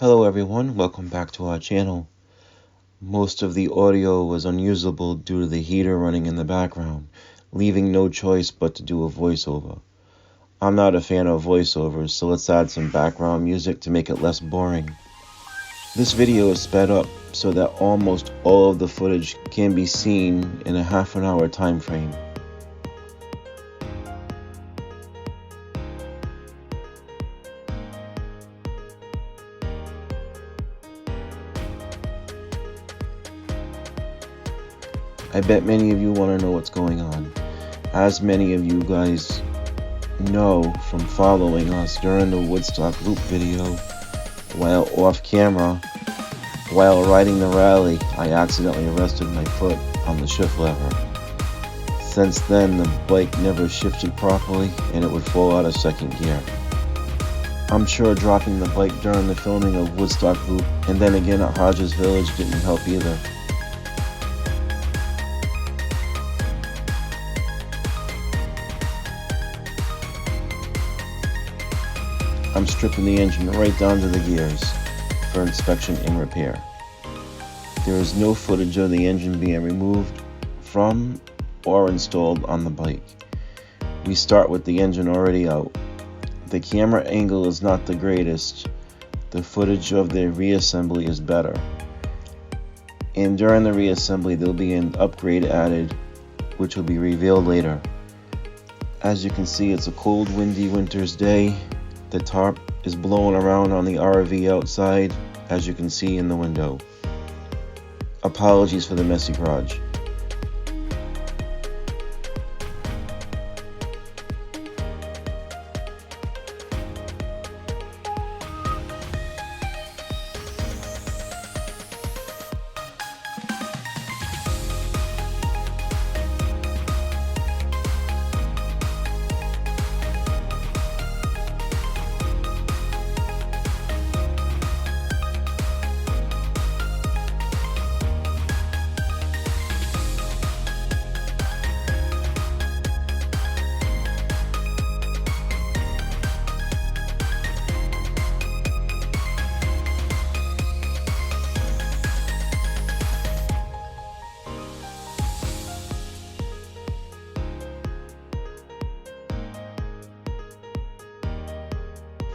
Hello everyone, welcome back to our channel. Most of the audio was unusable due to the heater running in the background, leaving no choice but to do a voiceover. I'm not a fan of voiceovers, so let's add some background music to make it less boring. This video is sped up so that almost all of the footage can be seen in a half-an-hour time frame. I bet many of you want to know what's going on. As many of you guys know from following us during the Woodstock loop video, while off camera, while riding the rally, I accidentally rested my foot on the shift lever. Since then, the bike never shifted properly and it would fall out of second gear. I'm sure dropping the bike during the filming of Woodstock loop and then again at Hodges Village didn't help either. I'm stripping the engine right down to the gears for inspection and repair. There is no footage of the engine being removed from or installed on the bike. We start with the engine already out. The camera angle is not the greatest. The footage of the reassembly is better. And during the reassembly there will be an upgrade added, which will be revealed later. As you can see, it's a cold, windy winter's day. The tarp is blowing around on the RV outside, as you can see in the window. Apologies for the messy garage.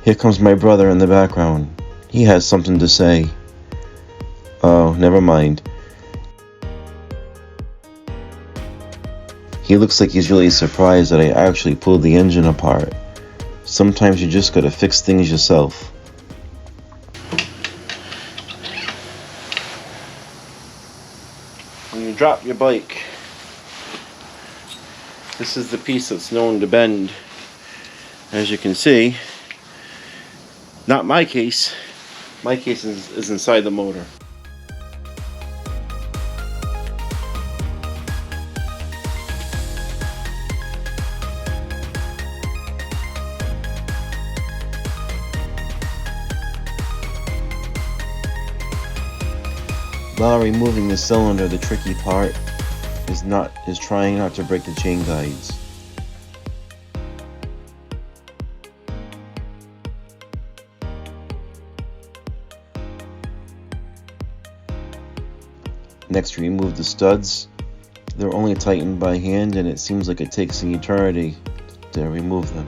Here comes my brother in the background. He has something to say. Oh, never mind. He looks like he's really surprised that I actually pulled the engine apart. Sometimes you just gotta fix things yourself. When you drop your bike, this is the piece that's known to bend. As you can see, not my case. My case is inside the motor. While removing the cylinder, the tricky part is trying not to break the chain guides. Next, remove the studs. They're only tightened by hand and it seems like it takes an eternity to remove them.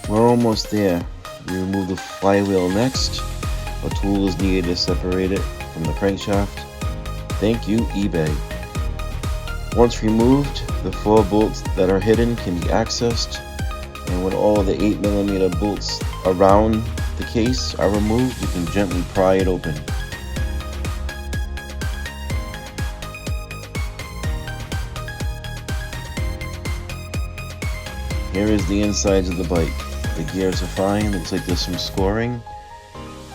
We're almost there. We remove the flywheel next. A tool is needed to separate it from the crankshaft. Thank you, eBay. Once removed, the 4 bolts that are hidden can be accessed, and when all the 8mm bolts around the case are removed, you can gently pry it open. Here is the insides of the bike. The gears are fine, looks like there's some scoring,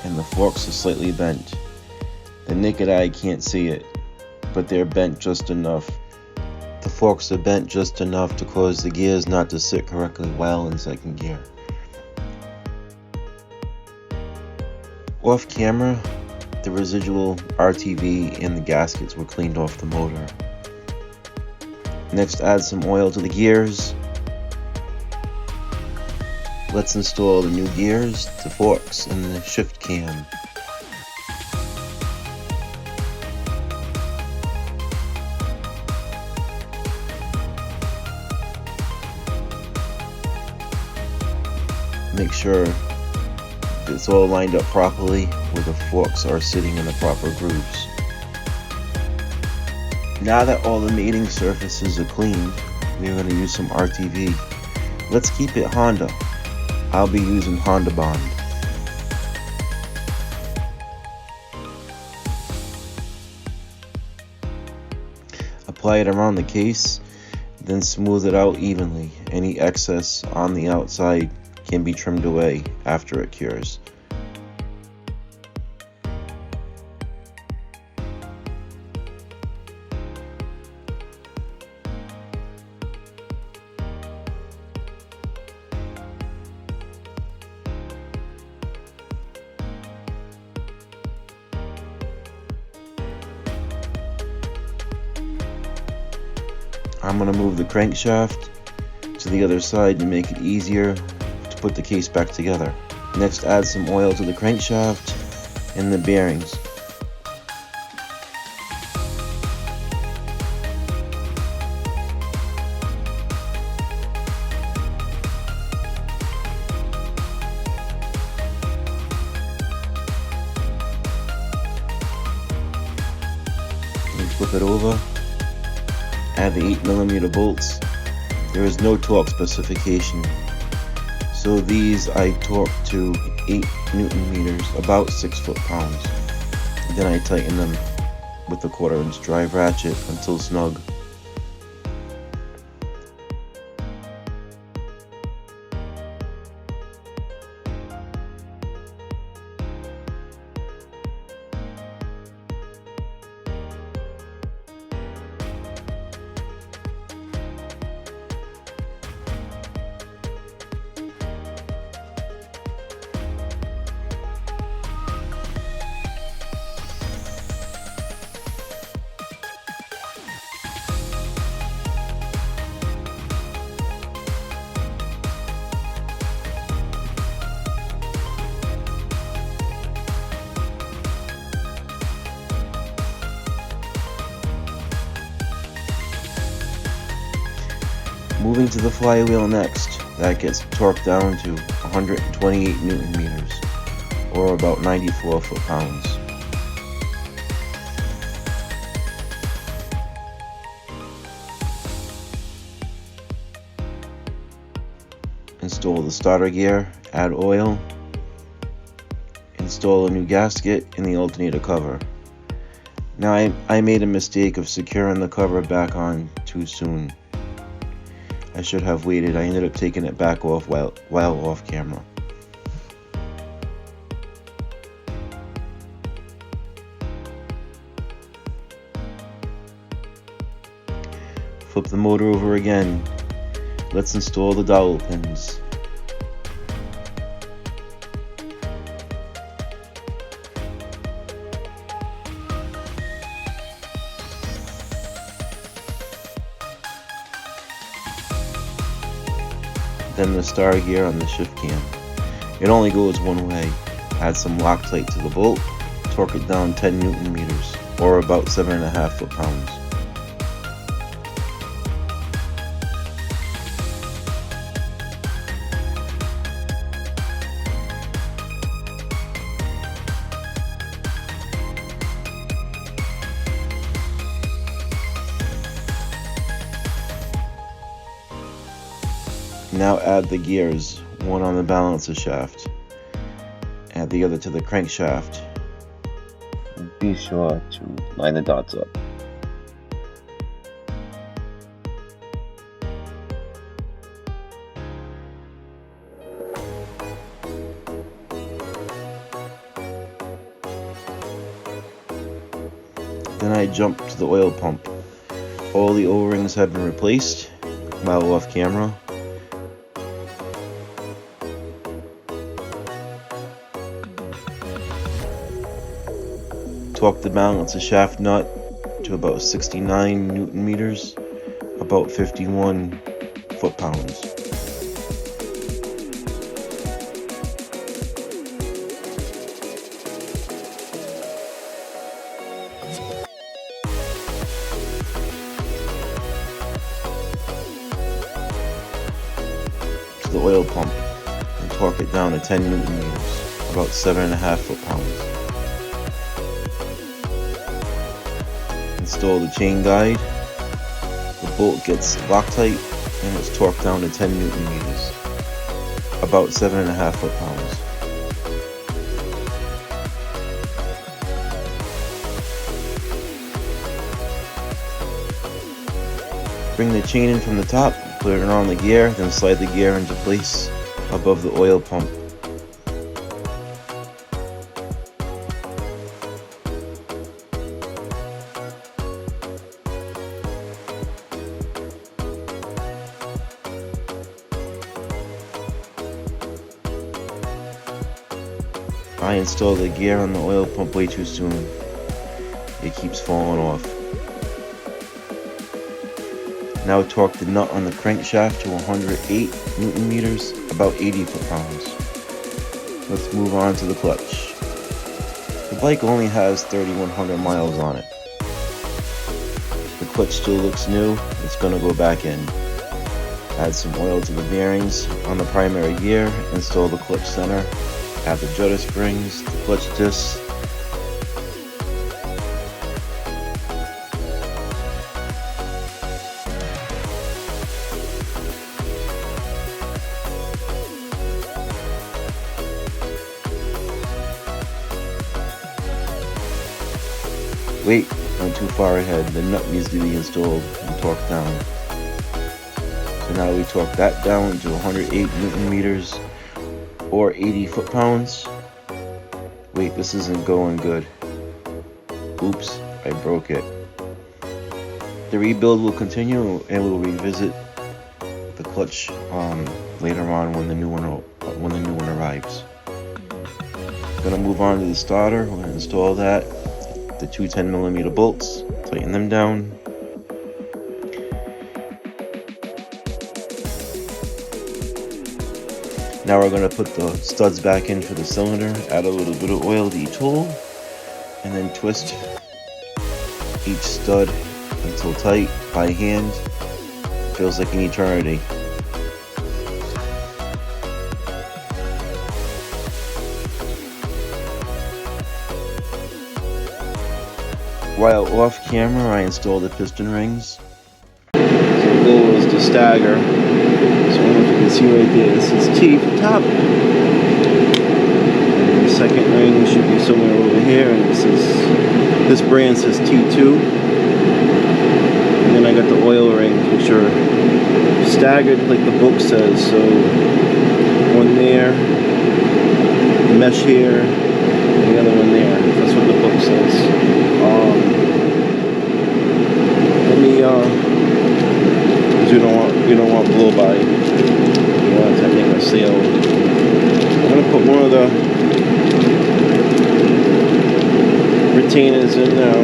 and the forks are slightly bent. The naked eye can't see it. but they're bent just enough. The forks are bent just enough to cause the gears not to sit correctly while in second gear. Off camera, the residual RTV and the gaskets were cleaned off the motor. Next, add some oil to the gears. Let's install the new gears, the forks, and the shift cam. Make sure it's all lined up properly where the forks are sitting in the proper grooves. Now that all the mating surfaces are cleaned, we're going to use some RTV. Let's keep it Honda. I'll be using Honda Bond. Apply it around the case, then smooth it out evenly. Any excess on the outside can be trimmed away after it cures. I'm going to move the crankshaft to the other side to make it easier to put the case back together. Next, add some oil to the crankshaft and the bearings. And flip it over. Add the 8mm bolts. There is no torque specification, so these I torque to 8 Newton meters, about 6 foot-pounds. Then I tighten them with a 1/4-inch drive ratchet until snug. Moving to the flywheel next, that gets torqued down to 128 Newton meters, or about 94 foot-pounds. Install the starter gear, add oil, install a new gasket and the alternator cover. Now I made a mistake of securing the cover back on too soon. I should have waited. I ended up taking it back off while off camera. Flip the motor over again. Let's install the dowel pins. Then the star gear on the shift cam. It only goes one way. Add some Loctite to the bolt, torque it down 10 Newton meters, or about 7.5 foot-pounds. Now add the gears, one on the balancer shaft. Add the other to the crankshaft. Be sure to line the dots up. Then I jump to the oil pump. All the O-rings have been replaced while off camera. Torque the balance of shaft nut to about 69 Newton meters, about 51 foot-pounds. To the oil pump and torque it down to 10 Newton meters, about 7.5 foot-pounds. Install the chain guide. The bolt gets Loctite and it's torqued down to 10 Newton meters, about 7.5 foot-pounds. Bring the chain in from the top, put it around the gear, then slide the gear into place above the oil pump. I installed the gear on the oil pump way too soon. It keeps falling off. Now torque the nut on the crankshaft to 108 Newton meters, about 80 foot-pounds. Let's move on to the clutch. The bike only has 3,100 miles on it. The clutch still looks new. It's going to go back in. Add some oil to the bearings on the primary gear. Install the clutch center. Add the judder springs, the clutch discs. Wait, I'm too far ahead. The nut needs to be installed and torqued down. So now we torque that down to 108 Newton meters or 80 foot-pounds. Wait, this isn't going good. Oops, I broke it. The rebuild will continue and we'll revisit the clutch later on when the new one arrives. Gonna move on to the starter. We're gonna install that. The two 10mm bolts, tighten them down. Now we're going to put the studs back in for the cylinder, add a little bit of oil to each hole, and then twist each stud until tight by hand. Feels like an eternity. While off camera, I installed the piston rings. So the goal was to stagger. So I don't know if you can see right there, this is T for top. And the second ring should be somewhere over here, and this brand says T2. And then I got the oil rings, which are staggered like the book says. So one there, the mesh here, and the other one there. That's what the book says. Because we don't want blow by. We want to make a seal. I'm gonna put one of the retainers in now.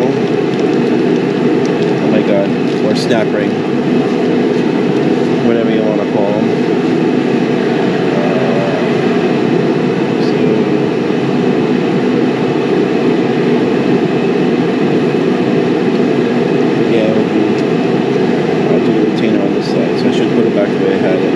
Oh my god, or snap ring, whatever you want to call them. So I should put it back the way I had it.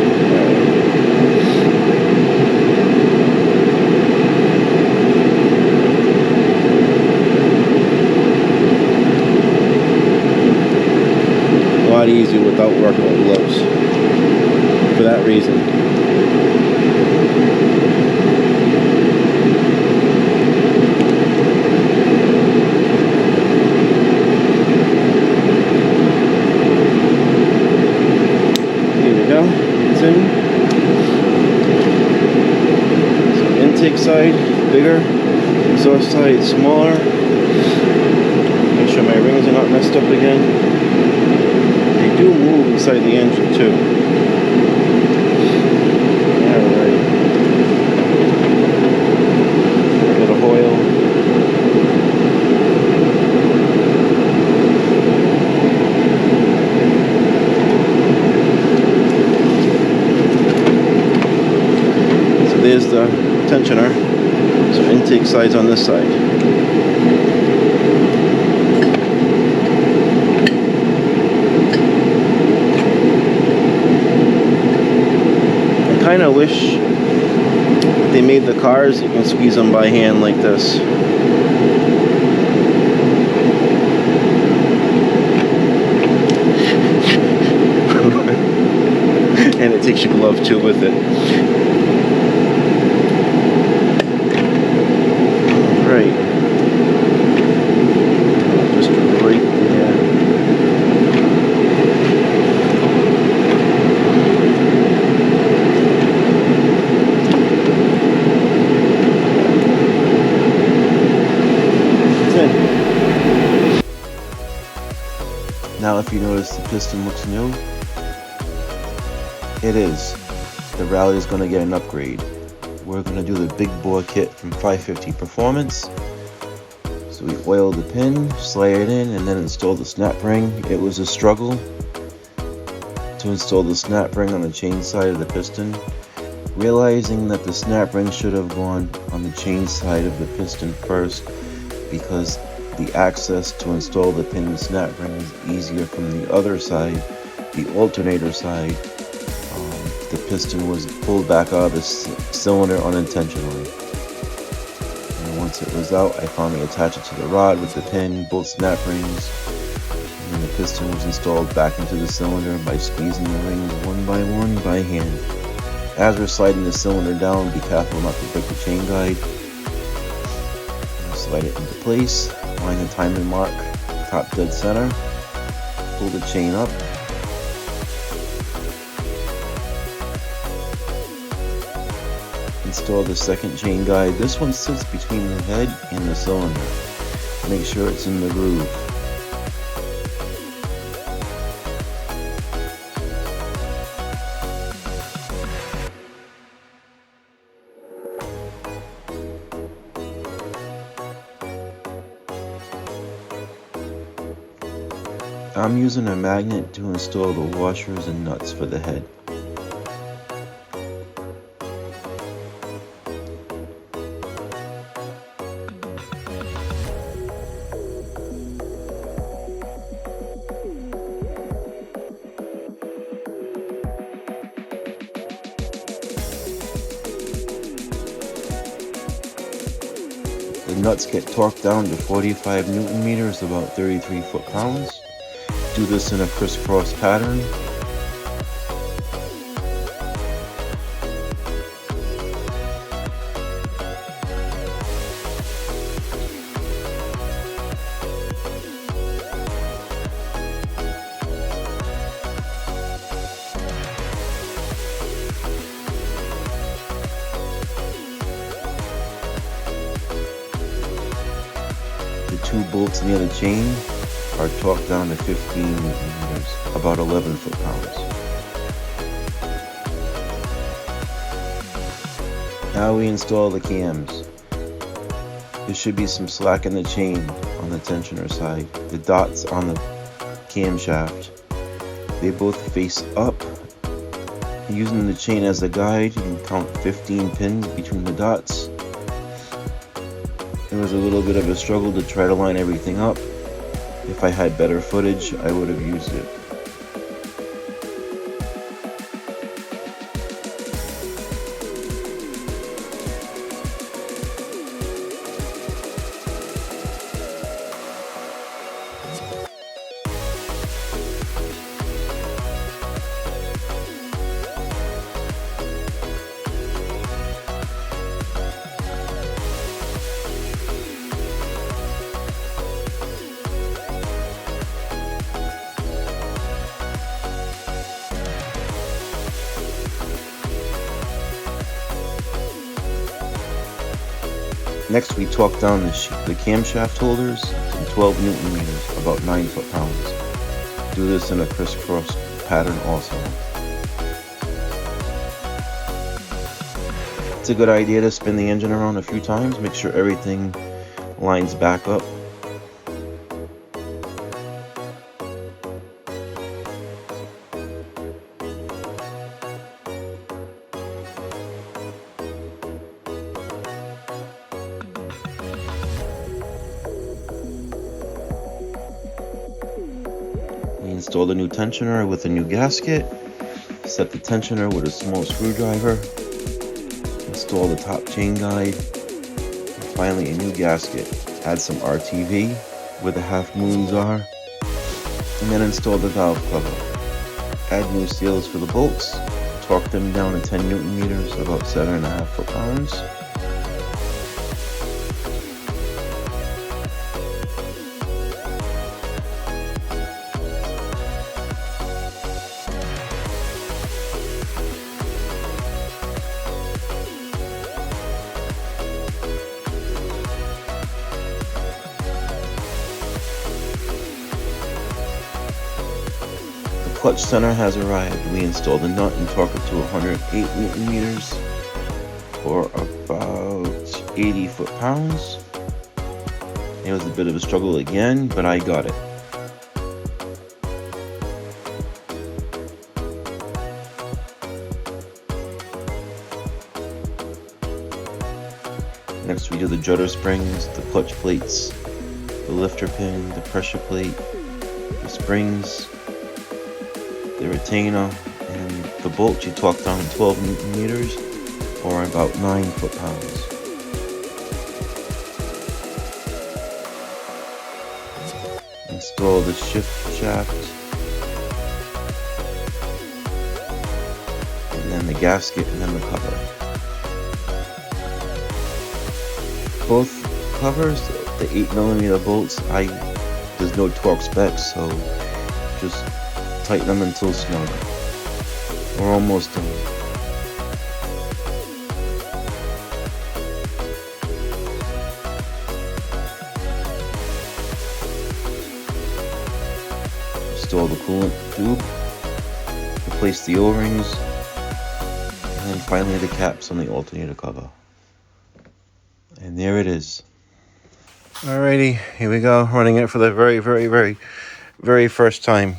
A lot easier without working with gloves. For that reason. So intake side bigger, exhaust side smaller. Make sure my rings are not messed up again. They do move inside the engine too. Alright. A bit of oil. So there's the tensioner. So intake side's on this side. I kind of wish they made the cars you can squeeze them by hand like this. And it takes your glove too with it. Right. Just right there. Now if you notice the piston looks new, it is. The Rally is going to get an upgrade. We're going to do the big bore kit from 550 Performance. So we oil the pin, slide it in, and then install the snap ring. It was a struggle to install the snap ring on the chain side of the piston, realizing that the snap ring should have gone on the chain side of the piston first, because the access to install the pin and snap ring is easier from the other side, the alternator side. The piston was pulled back out of the cylinder unintentionally. And once it was out, I finally attached it to the rod with the pin, both snap rings, and then the piston was installed back into the cylinder by squeezing the rings one by hand. As we're sliding the cylinder down, be careful not to break the chain guide. Slide it into place, line the timing mark, top dead center, pull the chain up, install the second chain guide. This one sits between the head and the cylinder. Make sure it's in the groove. I'm using a magnet to install the washers and nuts for the head. The nuts get torqued down to 45 Newton meters, about 33 foot-pounds. Do this in a crisscross pattern. The two bolts near the chain are torqued down to 15 Newton meters, about 11 foot-pounds. Now we install the cams. There should be some slack in the chain on the tensioner side. The dots on the camshaft, they both face up. Using the chain as a guide, you can count 15 pins between the dots. It was a little bit of a struggle to try to line everything up. If I had better footage, I would have used it. Next, we torque down the camshaft holders to 12 Newton meters, about 9 foot-pounds. Do this in a crisscross pattern also. It's a good idea to spin the engine around a few times, make sure everything lines back up. We install the new tensioner with a new gasket. Set the tensioner with a small screwdriver. Install the top chain guide. And finally, a new gasket. Add some RTV where the half moons are. And then install the valve cover. Add new seals for the bolts. Torque them down to 10 Newton meters, about 7.5 foot-pounds. Clutch center has arrived. We installed the nut and torque it to 108 Newton meters or about 80 foot-pounds. It was a bit of a struggle again, but I got it. Next we do the judder springs, the clutch plates, the lifter pin, the pressure plate, the springs, the retainer, and the bolt you torque down 12 Newton meters or about 9 foot-pounds. Install the shift shaft and then the gasket and then the cover. Both covers, the 8mm bolts, there's no torque specs, so just tighten them until snug. We're almost done. Install the coolant tube, replace the O-rings, and then finally the caps on the alternator cover. And there it is. Alrighty, here we go, running it for the very first time.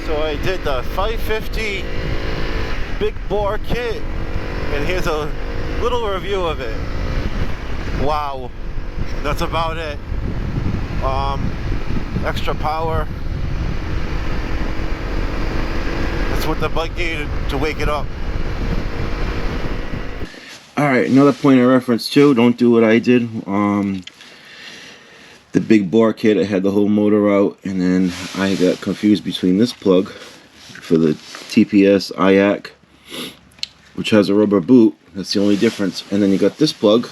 So I did the 550 big bore kit, and here's a little review of it. Wow, that's about it. Extra power. That's what the bike needed to wake it up. Alright, another point of reference too, don't do what I did. The big bore kit, I had the whole motor out, and then I got confused between this plug for the TPS IAC, which has a rubber boot. That's the only difference. And then you got this plug,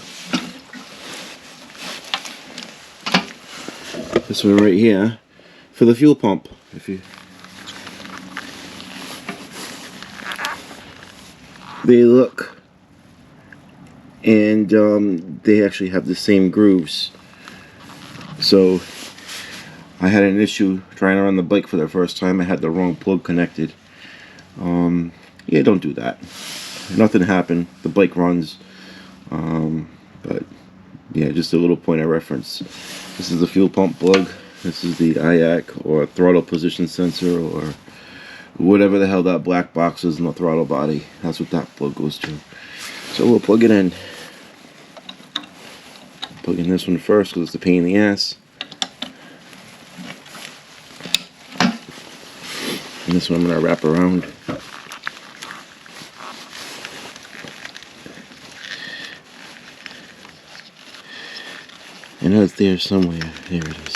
this one right here, for the fuel pump. They look, and they actually have the same grooves. So I had an issue trying to run the bike for the first time. I had the wrong plug connected. Yeah, don't do that. Nothing happened. The bike runs. But yeah, just a little point of reference. This is the fuel pump plug. This is the IAC or throttle position sensor or whatever the hell that black box is in the throttle body. That's what that plug goes to. So we'll plug it in. Plug in this one first because it's a pain in the ass. And this one I'm going to wrap around. know it's there somewhere. Here it is.